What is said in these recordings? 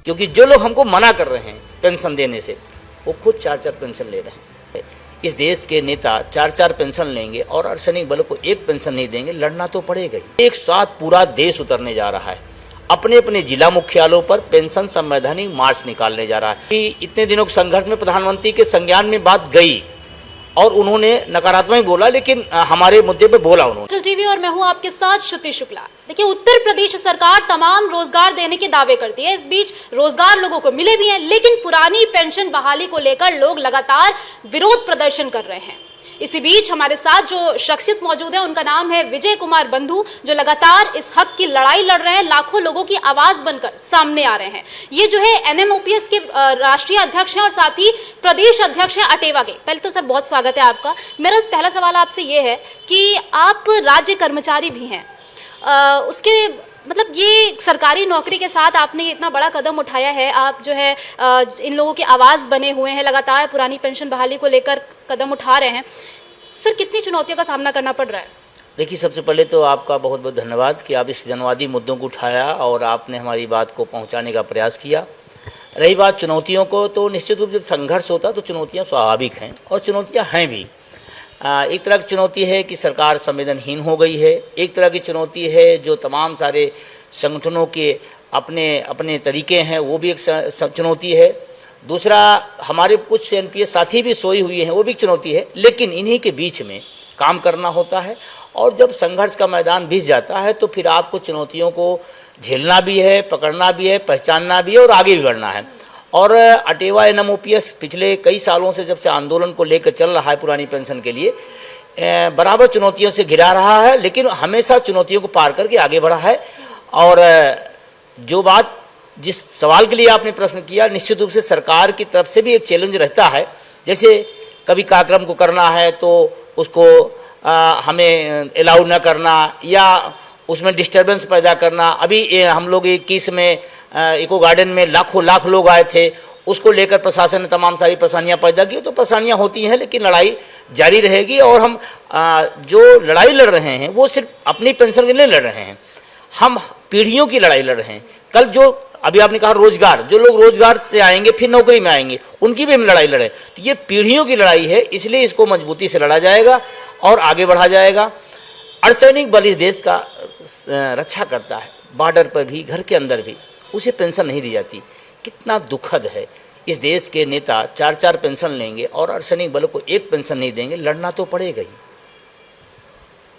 क्योंकि जो लोग हमको मना कर रहे हैं पेंशन देने से, वो खुद 4-4 पेंशन ले रहे हैं। इस देश के नेता 4-4 पेंशन लेंगे और अर्धसैनिक बलों को एक पेंशन नहीं देंगे, लड़ना तो पड़ेगा ही। एक साथ पूरा देश उतरने जा रहा है, अपने अपने जिला मुख्यालयों पर पेंशन संवैधानिक मार्च निकालने जा रहा है। कि इतने दिनों के संघर्ष में प्रधानमंत्री के संज्ञान में बात गई और उन्होंने नकारात्मक बोला, लेकिन हमारे मुद्दे पे बोला उन्होंने। टीवी और मैं हूं आपके साथ श्रुति शुक्ला। देखिए, उत्तर प्रदेश सरकार तमाम रोजगार देने के दावे करती है। इस बीच रोजगार लोगों को मिले भी हैं, लेकिन पुरानी पेंशन बहाली को लेकर लोग लगातार विरोध प्रदर्शन कर रहे हैं। इसी बीच हमारे साथ जो शख्सियत मौजूद है, उनका नाम है विजय कुमार बंधु, जो लगातार इस हक की लड़ाई लड़ रहे हैं, लाखों लोगों की आवाज बनकर सामने आ रहे हैं। ये जो है NMOPS के राष्ट्रीय अध्यक्ष हैं और साथ ही प्रदेश अध्यक्ष हैं अटेवा के। पहले तो सर बहुत स्वागत है आपका। मेरा पहला सवाल आपसे ये है कि आप राज्य कर्मचारी भी हैं, उसके मतलब ये सरकारी नौकरी के साथ आपने इतना बड़ा कदम उठाया है, आप जो है इन लोगों की आवाज़ बने हुए हैं, लगातार पुरानी पेंशन बहाली को लेकर कदम उठा रहे हैं। सर, कितनी चुनौतियों का सामना करना पड़ रहा है? देखिए, सबसे पहले तो आपका बहुत बहुत धन्यवाद कि आप इस जनवादी मुद्दों को उठाया और आपने हमारी बात को पहुंचाने का प्रयास किया। रही बात चुनौतियों को, तो निश्चित रूप से जब संघर्ष होता तो चुनौतियाँ स्वाभाविक हैं और चुनौतियाँ हैं भी। एक तरह की चुनौती है कि सरकार संवेदनहीन हो गई है, एक तरह की चुनौती है जो तमाम सारे संगठनों के अपने अपने तरीके हैं, वो भी एक चुनौती है। दूसरा, हमारे कुछ NPS साथी भी सोई हुई हैं, वो भी चुनौती है। लेकिन इन्हीं के बीच में काम करना होता है और जब संघर्ष का मैदान बीत जाता है तो फिर आपको चुनौतियों को झेलना भी है, पकड़ना भी है, पहचानना भी है और आगे भी बढ़ना है। और अटेवा NMOPS पिछले कई सालों से, जब से आंदोलन को लेकर चल रहा है पुरानी पेंशन के लिए, बराबर चुनौतियों से घिरा रहा है, लेकिन हमेशा चुनौतियों को पार करके आगे बढ़ा है। और जो बात, जिस सवाल के लिए आपने प्रश्न किया, निश्चित रूप से सरकार की तरफ से भी एक चैलेंज रहता है। जैसे कभी कार्यक्रम को करना है तो उसको हमें अलाउ न करना या उसमें डिस्टर्बेंस पैदा करना। अभी हम लोग 21 में इको गार्डन में लाख लोग आए थे, उसको लेकर प्रशासन ने तमाम सारी परेशानियां पैदा की। तो परेशानियां होती हैं, लेकिन लड़ाई जारी रहेगी और हम जो लड़ाई लड़ रहे हैं वो सिर्फ अपनी पेंशन के लिए लड़ रहे हैं, हम पीढ़ियों की लड़ाई लड़ रहे हैं। कल जो अभी आपने कहा रोजगार, जो लोग रोजगार से आएंगे फिर नौकरी में आएंगे, उनकी भी हम लड़ाई लड़े। तो ये पीढ़ियों की लड़ाई है, इसलिए इसको मजबूती से लड़ा जाएगा और आगे बढ़ा जाएगा। अर्धसैनिक बल इस देश का रक्षा करता है, बॉर्डर पर भी, घर के अंदर भी, उसे पेंशन नहीं दी जाती। कितना दुखद है, इस देश के नेता 4-4 पेंशन लेंगे और अर्धसैनिक बलों को एक पेंशन नहीं देंगे, लड़ना तो पड़ेगा ही।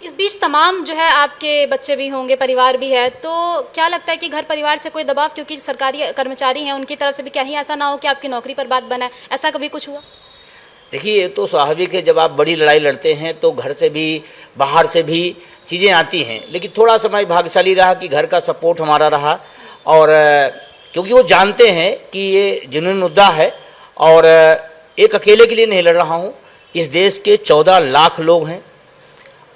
इस बीच तमाम जो है आपके बच्चे भी होंगे, परिवार भी है, तो क्या लगता है कि घर परिवार से कोई दबाव, क्योंकि सरकारी कर्मचारी हैं, उनकी तरफ से भी कहीं ऐसा ना हो कि आपकी नौकरी पर बात बनाए, ऐसा कभी कुछ हुआ? देखिए, ये तो स्वाभाविक है, जब आप बड़ी लड़ाई लड़ते हैं तो घर से भी बाहर से भी चीज़ें आती हैं। लेकिन थोड़ा समय भाग्यशाली रहा कि घर का सपोर्ट हमारा रहा, और क्योंकि वो जानते हैं कि ये जुनून मुद्दा है और एक अकेले के लिए नहीं लड़ रहा हूँ। इस देश के 14 लाख लोग हैं,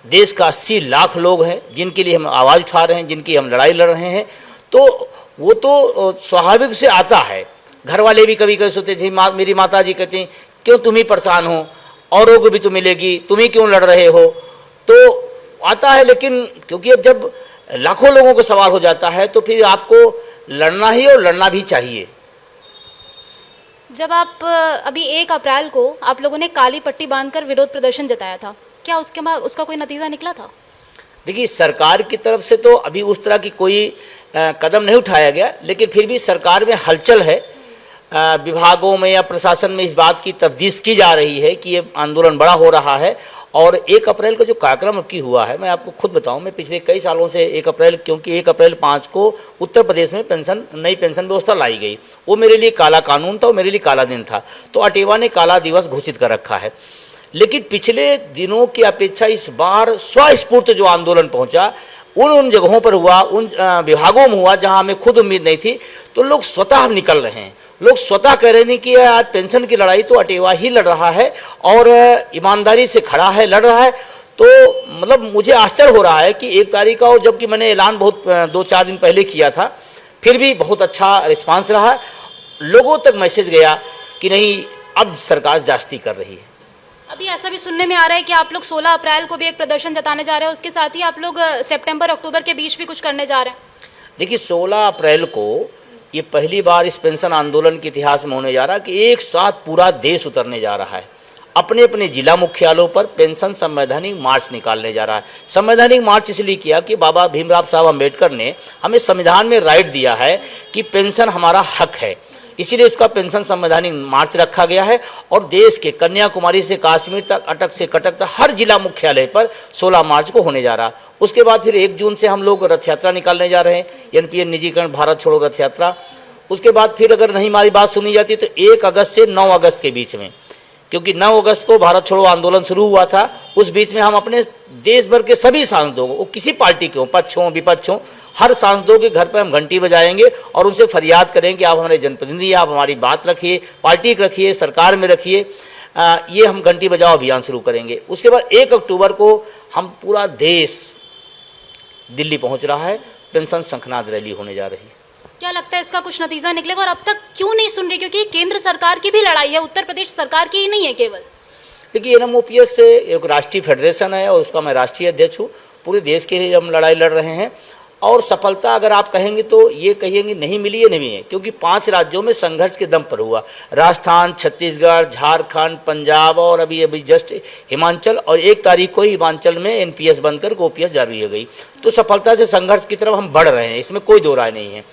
देश का 80 लाख लोग हैं जिनके लिए हम आवाज़ उठा रहे हैं, जिनकी हम लड़ाई लड़ रहे हैं। तो वो तो स्वाभाविक से आता है। घर वाले भी कभी कभी सोचते थे, मेरी माता जी कहती हैं, क्यों तुम ही परेशान हो, औरों को भी तो मिलेगी, तुम ही क्यों लड़ रहे हो। तो आता है, लेकिन क्योंकि अब जब लाखों लोगों को सवाल हो जाता है तो फिर आपको लड़ना ही और लड़ना भी चाहिए। जब आप अभी 1 अप्रैल को आप लोगों ने काली पट्टी बांधकर विरोध प्रदर्शन जताया था, क्या उसके बाद उसका कोई नतीजा निकला था? देखिए, सरकार की तरफ से तो अभी उस तरह की कोई कदम नहीं उठाया गया, लेकिन फिर भी सरकार में हलचल है। विभागों में या प्रशासन में इस बात की तफ्तीश की जा रही है कि ये आंदोलन बड़ा हो रहा है। और 1 अप्रैल को जो कार्यक्रम अब की हुआ है, मैं आपको खुद बताऊं, मैं पिछले कई सालों से 1 अप्रैल, क्योंकि 1 अप्रैल 5 को उत्तर प्रदेश में नई पेंशन व्यवस्था लाई गई, वो मेरे लिए काला कानून था, वो मेरे लिए काला दिन था। तो अटेवा ने काला दिवस घोषित कर रखा है। लेकिन पिछले दिनों की अपेक्षा इस बार स्वस्फूर्त जो आंदोलन पहुंचा, उन जगहों पर हुआ, उन विभागों में हुआ जहां हमें खुद उम्मीद नहीं थी। तो लोग स्वतः निकल रहे हैं, लोग स्वतः कह रहे हैं कि आज पेंशन की लड़ाई तो अटेवा ही लड़ रहा है और ईमानदारी से खड़ा है, लड़ रहा है। तो मतलब मुझे आश्चर्य हो रहा है कि 1 तारीख का, और जबकि मैंने ऐलान बहुत 2-4 दिन पहले किया था, फिर भी बहुत अच्छा रिस्पांस रहा। लोगों तक मैसेज गया कि नहीं, अब सरकार जास्ती कर रही है। अभी ऐसा भी सुनने में आ रहा है कि आप लोग 16 अप्रैल को भी एक प्रदर्शन जताने जा रहे हैं, उसके साथ ही आप लोग सितंबर अक्टूबर के बीच भी कुछ करने जा रहे हैं। देखिए, 16 अप्रैल को ये पहली बार इस पेंशन आंदोलन के इतिहास में होने जा रहा है कि एक साथ पूरा देश उतरने जा रहा है, अपने अपने जिला मुख्यालयों पर पेंशन संवैधानिक मार्च निकालने जा रहा है। संवैधानिक मार्च इसलिए किया कि बाबा भीमराव साहब अम्बेडकर ने हमें संविधान में राइट दिया है कि पेंशन हमारा हक है, इसीलिए उसका पेंशन संवैधानिक मार्च रखा गया है। और देश के कन्याकुमारी से कश्मीर तक, अटक से कटक तक हर जिला मुख्यालय पर 16 मार्च को होने जा रहा है। उसके बाद फिर 1 जून से हम लोग रथ यात्रा निकालने जा रहे हैं, एनपीएस निजीकरण भारत छोड़ो रथ यात्रा। उसके बाद फिर अगर नहीं हमारी बात सुनी जाती तो 1 अगस्त से 9 अगस्त के बीच में, क्योंकि 9 अगस्त को भारत छोड़ो आंदोलन शुरू हुआ था, उस बीच में हम अपने देश भर के सभी सांसदों को, वो किसी पार्टी के हों, पक्ष हों विपक्ष हों, हर सांसदों के घर पर हम घंटी बजाएंगे और उनसे फरियाद करेंगे कि आप हमारे जनप्रतिनिधि, आप हमारी बात रखिए, पार्टी रखिए, सरकार में रखिए। ये हम घंटी बजाओ अभियान शुरू करेंगे। उसके बाद 1 अक्टूबर को हम पूरा देश दिल्ली पहुंच रहा है, पेंशन शंखनाद रैली होने जा रही है। क्या लगता है इसका कुछ नतीजा निकलेगा, और अब तक क्यों नहीं सुन रही? क्योंकि केंद्र सरकार की भी लड़ाई है, उत्तर प्रदेश सरकार की ही नहीं है केवल। देखिए, एनएमओपीएस से एक राष्ट्रीय फेडरेशन है और उसका मैं राष्ट्रीय अध्यक्ष हूँ। पूरे देश के लिए हम लड़ाई लड़ रहे हैं और सफलता अगर आप कहेंगे तो ये कहेंगे नहीं मिली है, नहीं है, क्योंकि 5 राज्यों में संघर्ष के दम पर हुआ, राजस्थान, छत्तीसगढ़, झारखंड, पंजाब और अभी जस्ट हिमाचल, और 1 तारीख को ही हिमाचल में एनपीएस बनकर ओपीएस जारी हो गई। तो सफलता से संघर्ष की तरफ हम बढ़ रहे हैं, इसमें कोई दो राय नहीं है।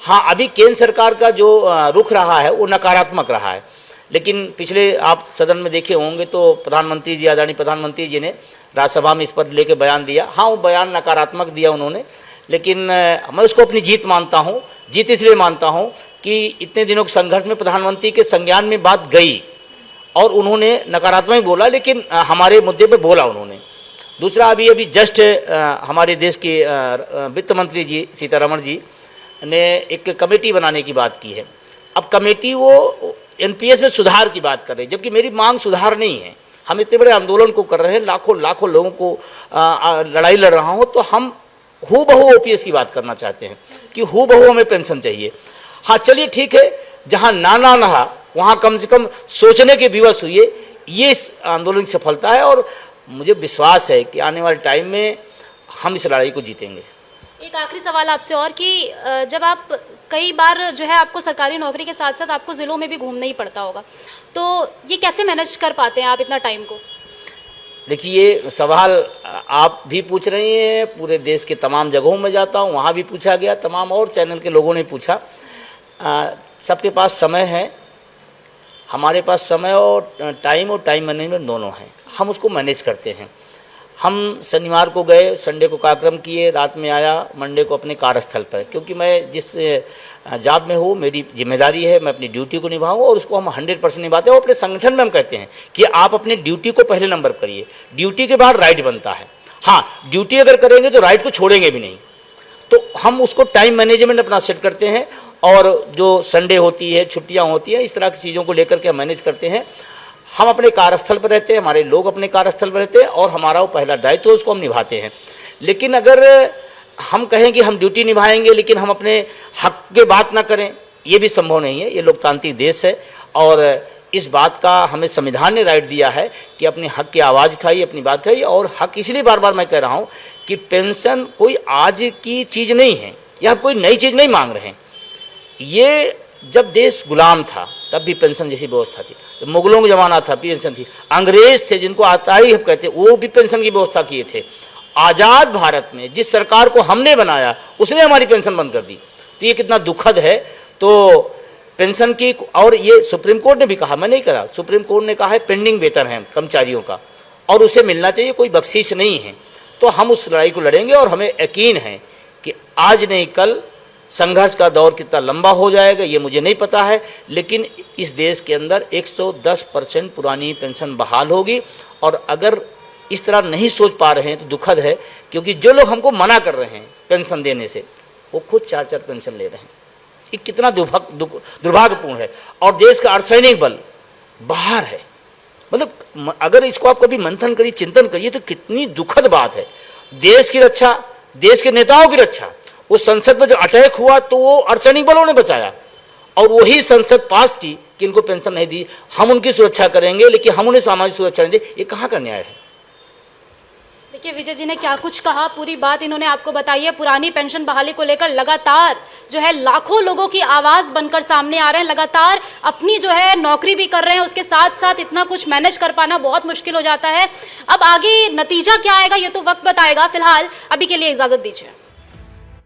हाँ, अभी केंद्र सरकार का जो रुख रहा है वो नकारात्मक रहा है, लेकिन पिछले आप सदन में देखे होंगे तो प्रधानमंत्री जी, आदरणीय प्रधानमंत्री जी ने राज्यसभा में इस पर लेके बयान दिया। हाँ, वो बयान नकारात्मक दिया उन्होंने, लेकिन मैं उसको अपनी जीत मानता हूँ। जीत इसलिए मानता हूँ कि इतने दिनों के संघर्ष में प्रधानमंत्री के संज्ञान में बात गई और उन्होंने नकारात्मक बोला, लेकिन हमारे मुद्दे पर बोला उन्होंने। दूसरा, अभी जस्ट हमारे देश के वित्त मंत्री जी सीतारमण जी ने एक कमेटी बनाने की बात की है। अब कमेटी वो एनपीएस में सुधार की बात कर रही है, जबकि मेरी मांग सुधार नहीं है। हम इतने बड़े आंदोलन को कर रहे हैं, लाखों लोगों को लड़ाई लड़ रहा हूँ, तो हम हूबहू ओपीएस की बात करना चाहते हैं कि हूबहू हमें पेंशन चाहिए। हाँ, चलिए ठीक है, जहाँ ना रहा वहाँ कम से कम सोचने के विवश हुए, ये इस आंदोलन की सफलता है और मुझे विश्वास है कि आने वाले टाइम में हम इस लड़ाई को जीतेंगे। एक आखिरी सवाल आपसे और कि जब आप कई बार जो है आपको सरकारी नौकरी के साथ साथ आपको ज़िलों में भी घूमना ही पड़ता होगा, तो ये कैसे मैनेज कर पाते हैं आप इतना टाइम को? देखिए, ये सवाल आप भी पूछ रही हैं, पूरे देश के तमाम जगहों में जाता हूँ, वहाँ भी पूछा गया, तमाम और चैनल के लोगों ने पूछा। सबके पास समय है, हमारे पास समय और टाइम मैनेजमेंट दोनों हैं, हम उसको मैनेज करते हैं। हम शनिवार को गए, संडे को कार्यक्रम किए, रात में आया, मंडे को अपने कार्यस्थल पर, क्योंकि मैं जिस जॉब में हूँ मेरी जिम्मेदारी है मैं अपनी ड्यूटी को निभाऊँ और उसको हम 100% निभाते हैं। और अपने संगठन में हम कहते हैं कि आप अपने ड्यूटी को पहले नंबर करिए, ड्यूटी के बाद राइट बनता है। हाँ, ड्यूटी अगर करेंगे तो राइट को छोड़ेंगे भी नहीं, तो हम उसको टाइम मैनेजमेंट अपना सेट करते हैं और जो संडे होती है, छुट्टियाँ होती हैं, इस तरह की चीज़ों को लेकर के हम मैनेज करते हैं। हम अपने कार्यस्थल पर रहते हैं, हमारे लोग अपने कार्यस्थल पर रहते हैं और हमारा वो पहला दायित्व उसको हम निभाते हैं। लेकिन अगर हम कहें कि हम ड्यूटी निभाएंगे लेकिन हम अपने हक के बात ना करें, ये भी संभव नहीं है। ये लोकतांत्रिक देश है और इस बात का हमें संविधान ने राइट दिया है कि अपने हक की आवाज़ उठाइए, अपनी बात उठाइए। और हक इसलिए बार बार मैं कह रहा हूँ कि पेंशन कोई आज की चीज़ नहीं है या कोई नई चीज़ नहीं मांग रहे हैं। ये जब देश गुलाम था तब भी पेंशन जैसी व्यवस्था थी, जब मुगलों का जमाना था पेंशन थी, अंग्रेज थे जिनको आताई हम कहते वो भी पेंशन की व्यवस्था किए थे। आज़ाद भारत में जिस सरकार को हमने बनाया उसने हमारी पेंशन बंद कर दी, तो ये कितना दुखद है। तो पेंशन की, और ये सुप्रीम कोर्ट ने भी कहा, मैं नहीं करा, सुप्रीम कोर्ट ने कहा है पेंडिंग वेतन है कर्मचारियों का और उसे मिलना चाहिए, कोई बख्शीश नहीं है। तो हम उस लड़ाई को लड़ेंगे और हमें यकीन है कि आज नहीं कल संघर्ष का दौर कितना लंबा हो जाएगा ये मुझे नहीं पता है, लेकिन इस देश के अंदर 110% पुरानी पेंशन बहाल होगी। और अगर इस तरह नहीं सोच पा रहे हैं तो दुखद है, क्योंकि जो लोग हमको मना कर रहे हैं पेंशन देने से वो खुद 4-4 पेंशन ले रहे हैं। ये कितना दुर्भाग्यपूर्ण है। और देश का अर्धसैनिक बल बाहर है, मतलब अगर इसको आप कभी मंथन करिए, चिंतन करिए तो कितनी दुखद बात है। देश की रक्षा, देश के नेताओं की रक्षा, उस संसद में जब अटैक हुआ तो वो अर्धसैनिक बलों ने बचाया और वही संसद पास की कि इनको पेंशन नहीं दी। हम उनकी सुरक्षा करेंगे लेकिन हम उन्हें सामाजिक सुरक्षा नहीं दी। ये कहाँ का न्याय है? देखिए विजय जी ने क्या कुछ कहा, पूरी बात इन्होंने आपको बताई है। पुरानी पेंशन बहाली को लेकर लगातार जो है लाखों लोगों की आवाज बनकर सामने आ रहे हैं, लगातार अपनी जो है नौकरी भी कर रहे हैं, उसके साथ साथ इतना कुछ मैनेज कर पाना बहुत मुश्किल हो जाता है। अब आगे नतीजा क्या आएगा ये तो वक्त बताएगा, फिलहाल अभी के लिए इजाजत दीजिए।